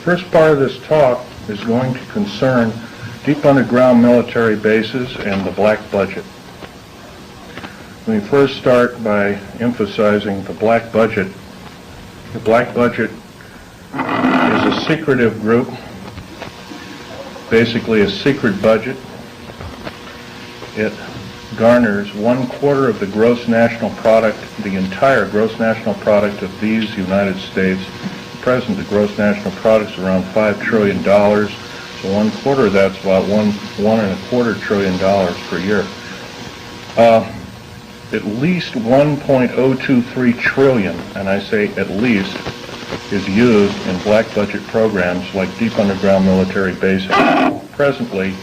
first part of this talk is going to concern deep underground military bases and the black budget. Let me first start by emphasizing the black budget. The black budget is a secretive group, basically a secret budget. It garners 1/4 of the gross national product, the entire gross national product of these United States. At present, the gross national product is around $5 trillion, so 1/4 of that's about $1.25 trillion per year. At least 1.023 trillion, and I say at least, is used in black budget programs like deep underground military bases. Presently,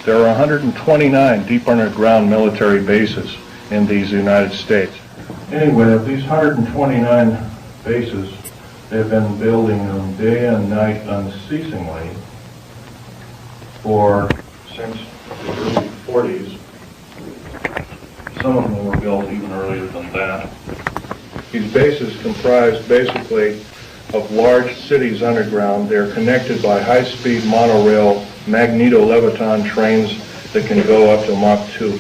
there are 129 deep underground military bases in these United States. Anyway, of these 129 bases, they've been building them day and night unceasingly since the early 40s. Some of them were built even earlier than that. These bases comprise basically of large cities underground. They're connected by high-speed monorail magneto-leviton trains that can go up to Mach 2.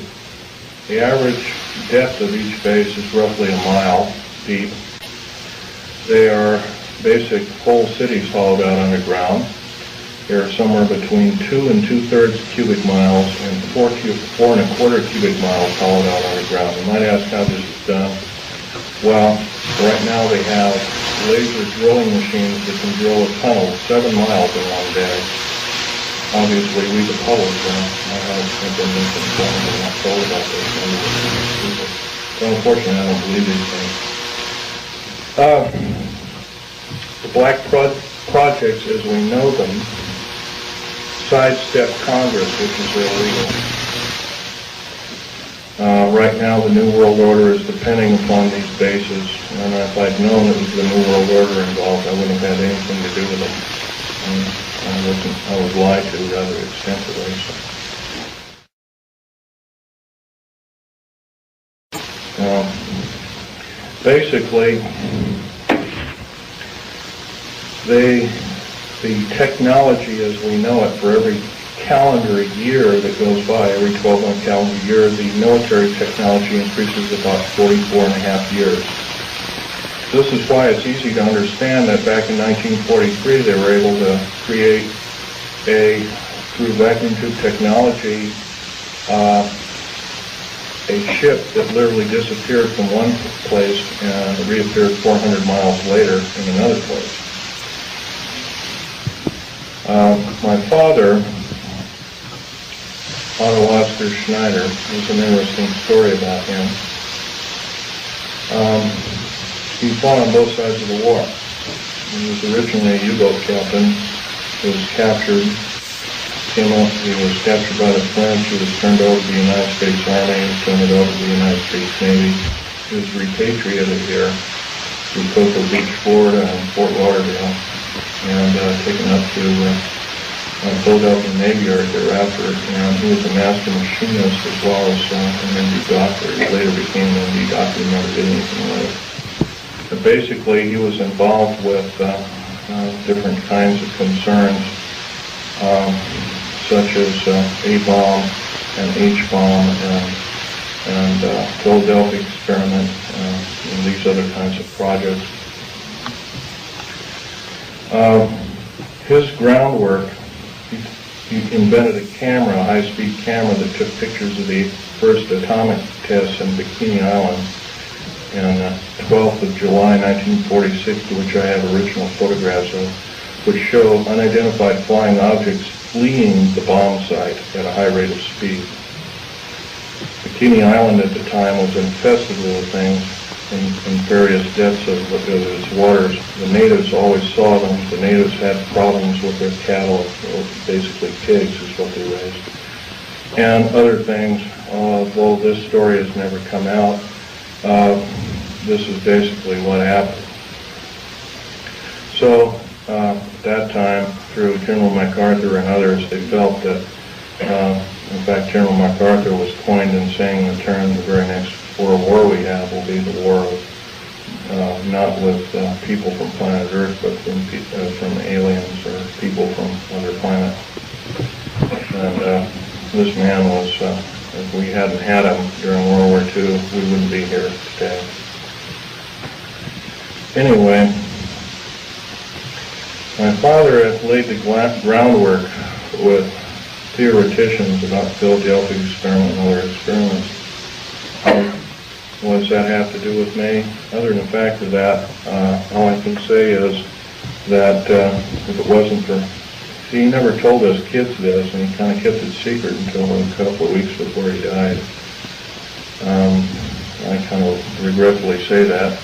The average depth of each base is roughly a mile deep. They are basic whole cities hollowed out underground. They're somewhere between 2 2/3 cubic miles and 4 1/4 cubic miles hollowed out underground. You might ask how this is done. Well, right now they have laser drilling machines that can drill a tunnel 7 miles in one day. Obviously, we the public have been misinformed and not told about this. So unfortunately, I don't believe these things. The black projects, as we know them, sidestep Congress, which is illegal. Right now, the New World Order is depending upon these bases, and if I'd known it was the New World Order involved, I wouldn't have had anything to do with them. I was lied to rather extensively. So. Basically, the technology as we know it for every calendar year that goes by, every 12-month calendar year, the military technology increases about 44.5 years. This is why it's easy to understand that back in 1943 they were able to create through vacuum tube technology, a ship that literally disappeared from one place and reappeared 400 miles later in another place. My father, Otto Oscar Schneider, there's an interesting story about him. He fought on both sides of the war. He was originally a U-boat captain. He was captured. He was captured by the French. He was turned over to the United States Army. He was turned over to the United States Navy. He was repatriated here to Cocoa Beach, Florida, and Fort Lauderdale, and taken up to Philadelphia Navy Yard thereafter. And he was a master machinist as well as an MD doctor. He later became an MD doctor. He never did anything with it. But basically, he was involved with different kinds of concerns, such as A-bomb and H-bomb and Philadelphia experiment and these other kinds of projects. His groundwork, he invented a camera, a high-speed camera that took pictures of the first atomic tests in Bikini Island on 12th of July 1946, to which I have original photographs of, which show unidentified flying objects fleeing the bomb site at a high rate of speed. Bikini Island at the time was infested with things in various depths of its waters. The natives always saw them. The natives had problems with their cattle, basically pigs is what they raised, and other things. Though this story has never come out, this is basically what happened. So at that time, through General MacArthur and others, they felt that, in fact, General MacArthur was coined in saying the term, the very next World War we have will be the war of not with people from planet Earth, but from aliens or people from other planets. And this man was, if we hadn't had him during World War II, we wouldn't be here today. Anyway, my father had laid the groundwork with theoreticians about Philadelphia experiment and other experiments. What does that have to do with me? Other than the fact of that, all I can say is that if it wasn't for, he never told us kids this, and he kind of kept it secret until a couple of weeks before he died. I kind of regretfully say that.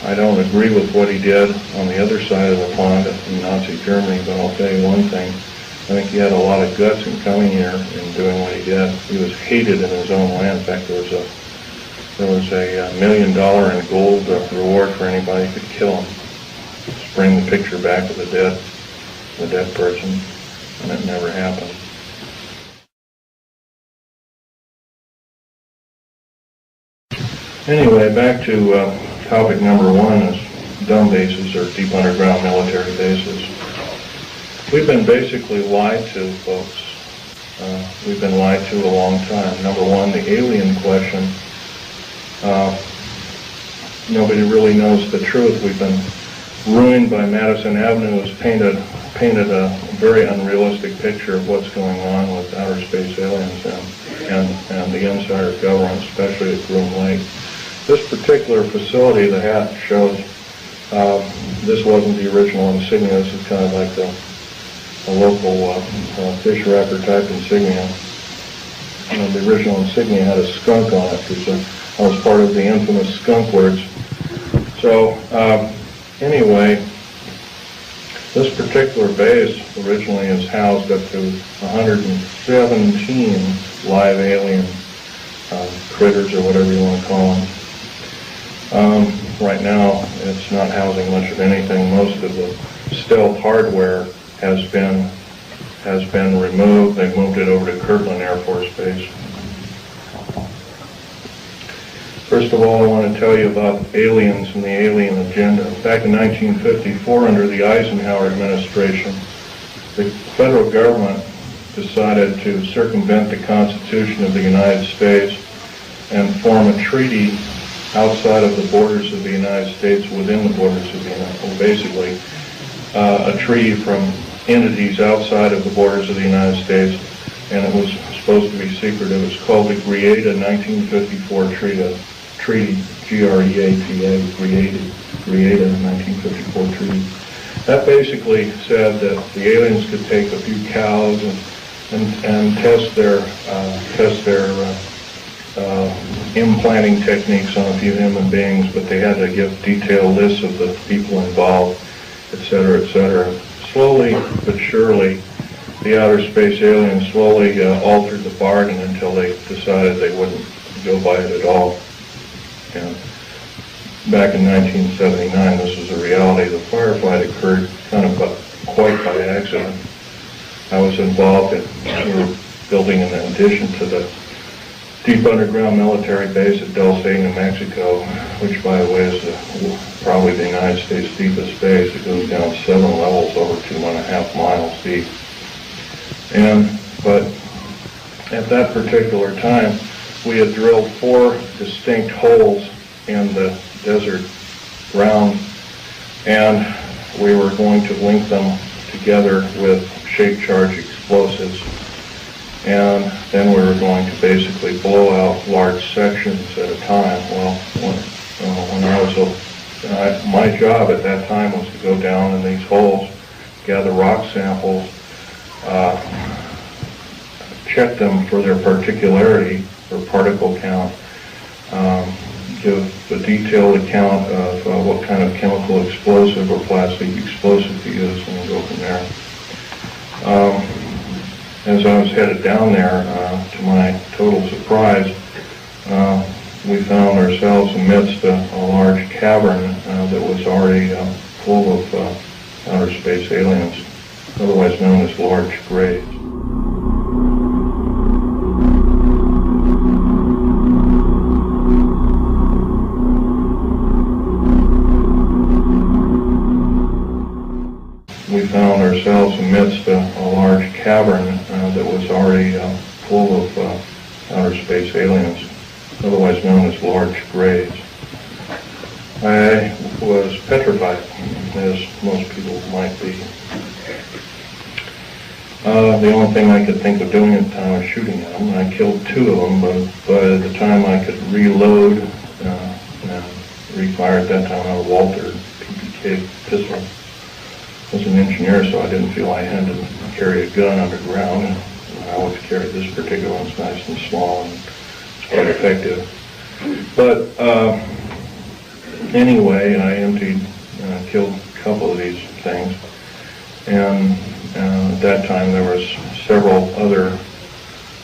I don't agree with what he did on the other side of the pond in Nazi Germany, but I'll tell you one thing. I think he had a lot of guts in coming here and doing what he did. He was hated in his own land. In fact, there was a $1 million in gold reward for anybody who could kill him. Just bring the picture back of the dead person, and it never happened. Anyway, back to topic number one is dumb bases or deep underground military bases. We've been basically lied to, folks. We've been lied to a long time. Number one, the alien question. Nobody really knows the truth. We've been ruined by Madison Avenue, who's painted a very unrealistic picture of what's going on with outer space aliens and the insider government, especially at Groom Lake. This particular facility, the hat shows, this wasn't the original insignia. This is kind of like a local fish wrapper type insignia. And the original insignia had a skunk on it because I was part of the infamous skunk words. So anyway, this particular base originally is housed up to 117 live alien critters, or whatever you want to call them. Right now, it's not housing much of anything. Most of the stealth hardware has been removed. They moved it over to Kirtland Air Force Base. First of all, I want to tell you about aliens and the alien agenda. Back in 1954, under the Eisenhower administration, the federal government decided to circumvent the Constitution of the United States and form a treaty outside of the borders of the United States, within the borders of the United States, basically a treaty from entities outside of the borders of the United States, and it was supposed to be secret. It was called the Greada 1954 Treaty, G-R-E-A-T-A, Greada 1954 Treaty. That basically said that the aliens could take a few cows and test their implanting techniques on a few human beings, but they had to give detailed lists of the people involved, etc., etc. Slowly but surely, the outer space aliens slowly altered the bargain until they decided they wouldn't go by it at all. And back in 1979, this was a reality. The firefight occurred kind of quite by accident. I was involved in, we were building an addition to the deep underground military base at Dulce, New Mexico, which, by the way, is probably the United States deepest base. It goes down 7 levels over 2.5 miles deep. But at that particular time, we had drilled 4 distinct holes in the desert ground, and we were going to link them together with shape charge explosives. And then we were going to basically blow out large sections at a time. Well, when I was my job at that time was to go down in these holes, gather rock samples, check them for their particularity or particle count, give a detailed account of what kind of chemical explosive or plastic explosive to use, and go from there. As I was headed down there, to my total surprise, we found ourselves amidst a large cavern that was already full of outer space aliens, otherwise known as large graves. ourselves amidst a large cavern that was already full of outer space aliens, otherwise known as large graves. I was petrified, as most people might be. The only thing I could think of doing at the time was shooting at them. I killed 2 of them, but by the time I could reload and refire at that time, I had a Walter PPK pistol. I was an engineer, so I didn't feel I had to carry a gun underground. I always carried this particular one. It's nice and small, and it's quite effective. But anyway, I killed a couple of these things, and at that time there was several other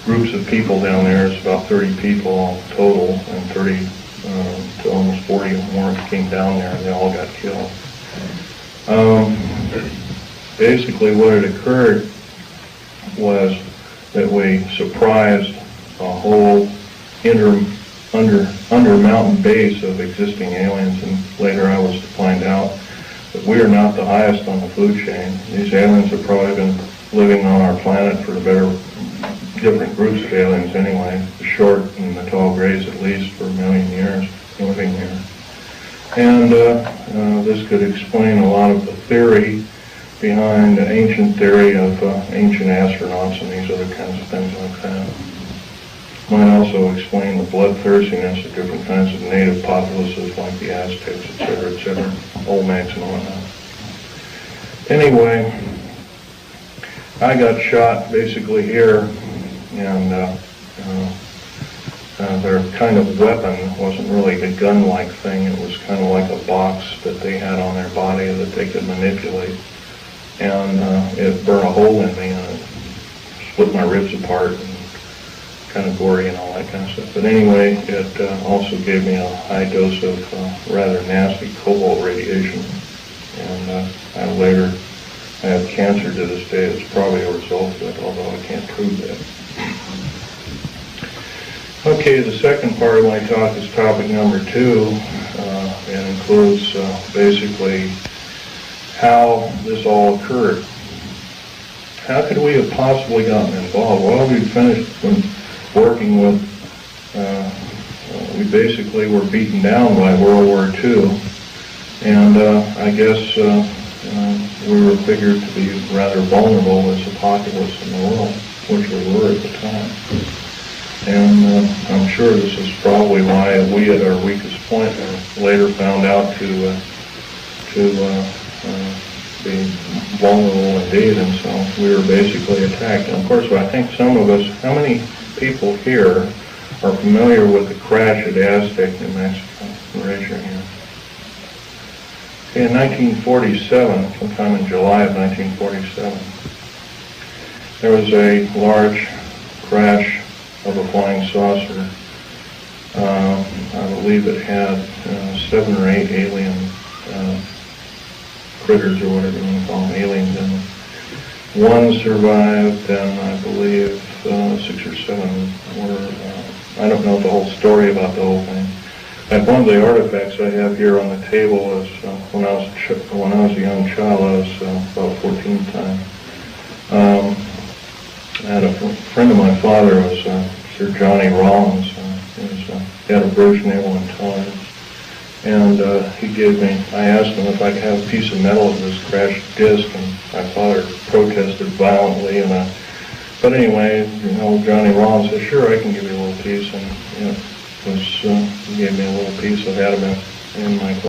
groups of people down there. It's about 30 people total, and 30 to almost 40 or more came down there, and they all got killed. Basically what had occurred was that we surprised a whole under mountain base of existing aliens, and later I was to find out that we are not the highest on the food chain. These aliens have probably been living on our planet for different groups of aliens anyway, the short and the tall grays at least, for a million years living here. And this could explain a lot of the theory behind the ancient theory of ancient astronauts and these other kinds of things like that. Might also explain the bloodthirstiness of different kinds of native populaces like the Aztecs, etc., Olmecs and whatnot. Anyway, I got shot basically here, and their kind of weapon wasn't really a gun-like thing. It was kind of like a box that they had on their body that they could manipulate. And it burned a hole in me, and it split my ribs apart, and kind of gory and all that kind of stuff. But anyway, it also gave me a high dose of rather nasty cobalt radiation. And I have cancer to this day. It's probably a result of it, although I can't prove that. Okay, the second part of my talk is topic number 2. It includes basically how this all occurred. How could we have possibly gotten involved? Well, we finished working with, we basically were beaten down by World War II, and I guess we were figured to be rather vulnerable as a populace in the world, which we were at the time. And I'm sure this is probably why we at our weakest point later found out to be vulnerable indeed, and so we were basically attacked. And of course, I think some of us, how many people here are familiar with the crash at Aztec, New Mexico? Raise your hand. Okay, in 1947, sometime in July of 1947, there was a large crash of a flying saucer. I believe it had 7 or 8 alien critters, or whatever you want to call them, aliens in it. 1 survived, and I believe 6 or 7 were, I don't know the whole story about the whole thing. And one of the artifacts I have here on the table is when I was a young child. I was about 14 at the time. I had a friend of my father was Sir Johnny Rollins. He had a British Naval Intelligence. And he gave me, I asked him if I could have a piece of metal of this crashed disc, and my father protested violently. But anyway, Johnny Rollins said, "Sure, I can give you a little piece." And he gave me a little piece. I had him in my